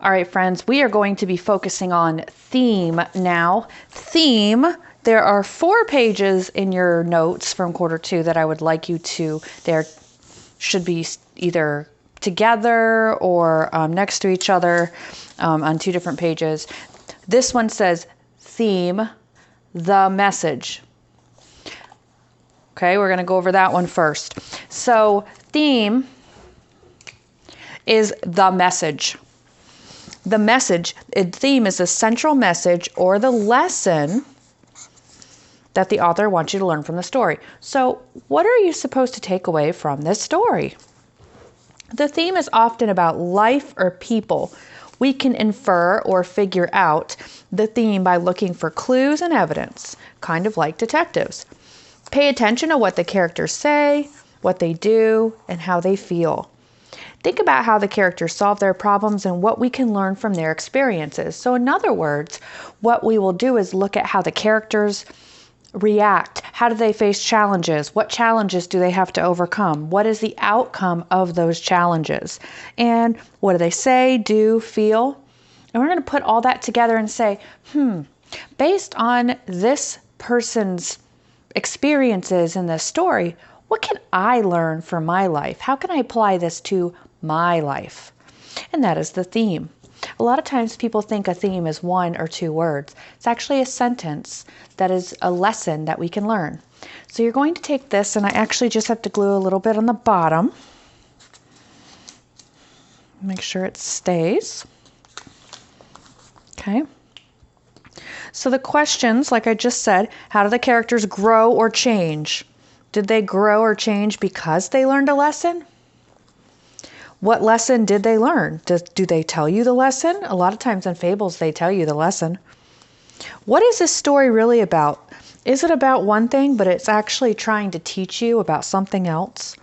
All right, friends, we are going to be focusing on theme now. Theme, there are 4 pages in your notes from quarter 2 that I would like you to, there should be either together or next to each other on 2 different pages. This one says theme, the message. Okay, we're going to go over that one first. So theme is the message. The message, theme is the central message or the lesson that the author wants you to learn from the story. So what are you supposed to take away from this story? The theme is often about life or people. We can infer or figure out the theme by looking for clues and evidence, kind of like detectives. Pay attention to what the characters say, what they do, and how they feel. Think about how the characters solve their problems and what we can learn from their experiences. So in other words, what we will do is look at how the characters react. How do they face challenges? What challenges do they have to overcome? What is the outcome of those challenges? And what do they say, do, feel? And we're going to put all that together and say, based on this person's experiences in this story, what can I learn from my life? How can I apply this to my life? And that is the theme. A lot of times people think a theme is 1 or 2 words. It's actually a sentence that is a lesson that we can learn. So you're going to take this, and I actually just have to glue a little bit on the bottom. Make sure it stays. Okay. So the questions, like I just said, how do the characters grow or change? Did they grow or change because they learned a lesson? What lesson did they learn? Do they tell you the lesson? A lot of times in fables, they tell you the lesson. What is this story really about? Is it about one thing, but it's actually trying to teach you about something else?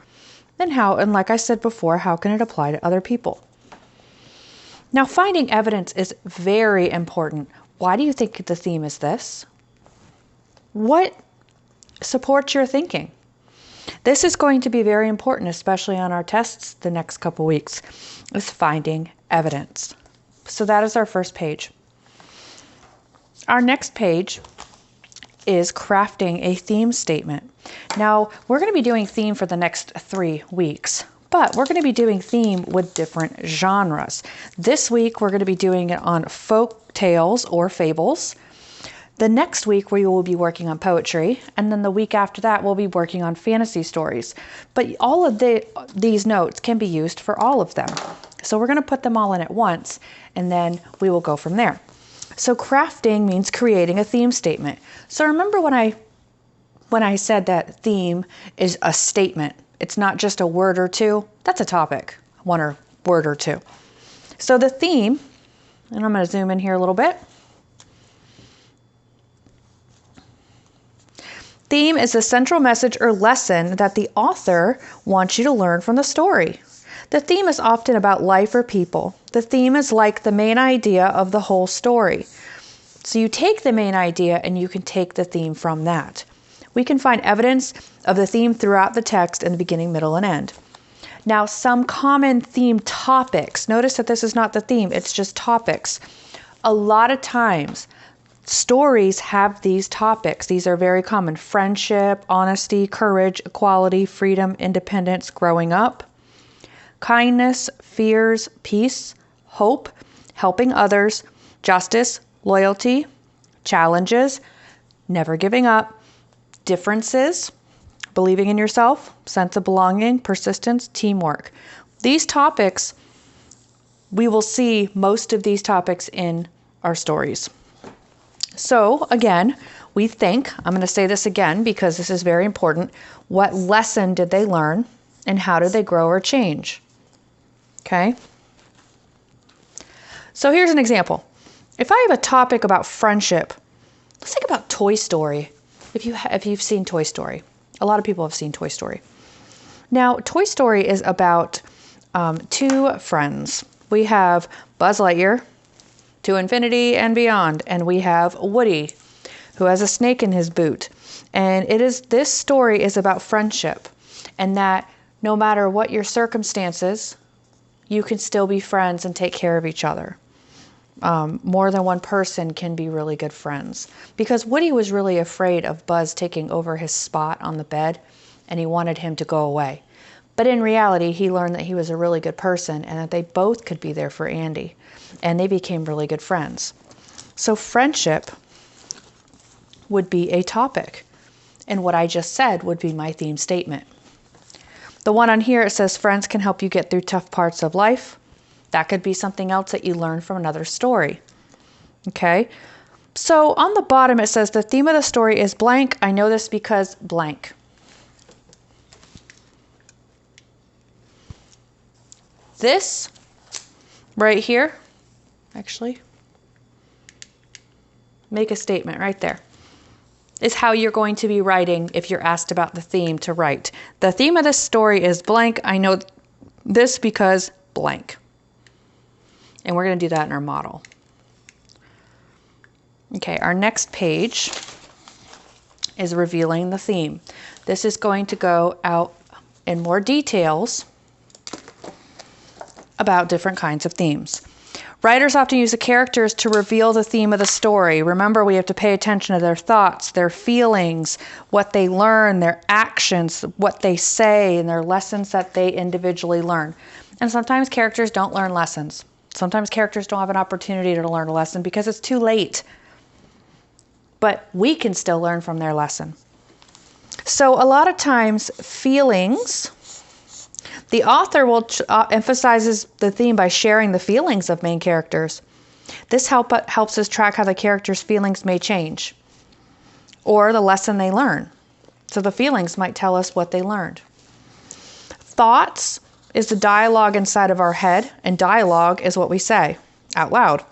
Then how, and like I said before, how can it apply to other people? Now, finding evidence is very important. Why do you think the theme is this? What supports your thinking? This is going to be very important, especially on our tests the next couple weeks, is finding evidence. So that is our first page. Our next page is crafting a theme statement. Now, we're going to be doing theme for the next 3 weeks, but we're going to be doing theme with different genres. This week, we're going to be doing it on folk tales or fables. The next week, we will be working on poetry, and then the week after that, we'll be working on fantasy stories. But all of these notes can be used for all of them. So we're going to put them all in at once, and then we will go from there. So crafting means creating a theme statement. So remember when I said that theme is a statement. It's not just a word or two. That's a topic, one word or two. So the theme, and I'm going to zoom in here a little bit. Theme is the central message or lesson that the author wants you to learn from the story. The theme is often about life or people. The theme is like the main idea of the whole story. So you take the main idea and you can take the theme from that. We can find evidence of the theme throughout the text in the beginning, middle, and end. Now, some common theme topics. Notice that this is not the theme, it's just topics. A lot of times, stories have these topics. These are very common. Friendship, honesty, courage, equality, freedom, independence, growing up, kindness, fears, peace, hope, helping others, justice, loyalty, challenges, never giving up, differences, believing in yourself, sense of belonging, persistence, teamwork. These topics, we will see most of these topics in our stories. So again, we think, I'm going to say this again because this is very important, what lesson did they learn and how did they grow or change? Okay? So here's an example. If I have a topic about friendship, let's think about Toy Story. If you've seen Toy Story. A lot of people have seen Toy Story. Now, Toy Story is about 2 friends. We have Buzz Lightyear, to infinity and beyond. And we have Woody, who has a snake in his boot. And this story is about friendship, and that no matter what your circumstances, you can still be friends and take care of each other. more than one person can be really good friends. Because Woody was really afraid of Buzz taking over his spot on the bed, and he wanted him to go away. But in reality, he learned that he was a really good person and that they both could be there for Andy. And they became really good friends. So friendship would be a topic. And what I just said would be my theme statement. The one on here, it says friends can help you get through tough parts of life. That could be something else that you learn from another story. Okay? So on the bottom, it says the theme of the story is blank. I know this because blank. This right here, actually, make a statement right there, is how you're going to be writing if you're asked about the theme to write. The theme of this story is blank. I know this because blank. And we're going to do that in our model. Okay, our next page is revealing the theme. This is going to go out in more details about different kinds of themes. Writers often use the characters to reveal the theme of the story. Remember, we have to pay attention to their thoughts, their feelings, what they learn, their actions, what they say, and their lessons that they individually learn. And sometimes characters don't learn lessons. Sometimes characters don't have an opportunity to learn a lesson because it's too late. But we can still learn from their lesson. So a lot of times, feelings, the author will emphasizes the theme by sharing the feelings of main characters. This helps us track how the characters' feelings may change or the lesson they learn. So the feelings might tell us what they learned. Thoughts is the dialogue inside of our head, and dialogue is what we say out loud.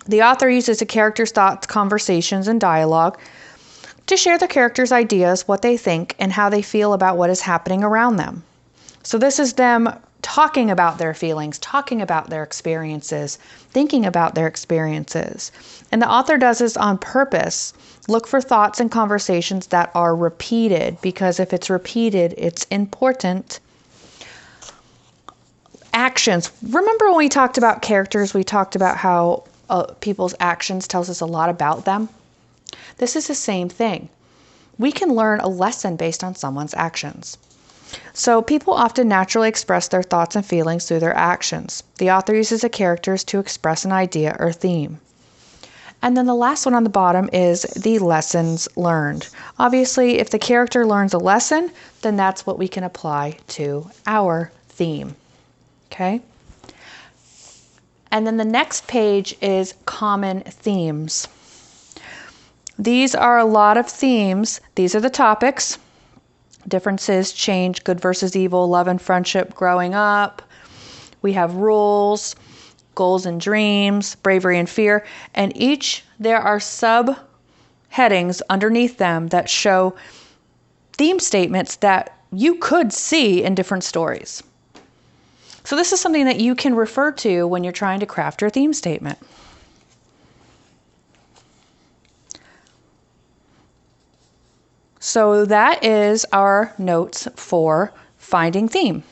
The author uses the characters' thoughts, conversations, and dialogue to share the characters' ideas, what they think, and how they feel about what is happening around them. So this is them talking about their feelings, talking about their experiences, thinking about their experiences. And the author does this on purpose. Look for thoughts and conversations that are repeated, because if it's repeated, it's important. Actions. Remember when we talked about characters, we talked about how people's actions tells us a lot about them? This is the same thing. We can learn a lesson based on someone's actions. So people often naturally express their thoughts and feelings through their actions. The author uses the characters to express an idea or theme. And then the last one on the bottom is the lessons learned. Obviously, if the character learns a lesson, then that's what we can apply to our theme. Okay? And then the next page is common themes. These are a lot of themes. These are the topics. Differences, change, good versus evil, love and friendship, growing up. We have rules, goals and dreams, bravery and fear. And there are sub-headings underneath them that show theme statements that you could see in different stories. So this is something that you can refer to when you're trying to craft your theme statement. So that is our notes for finding theme.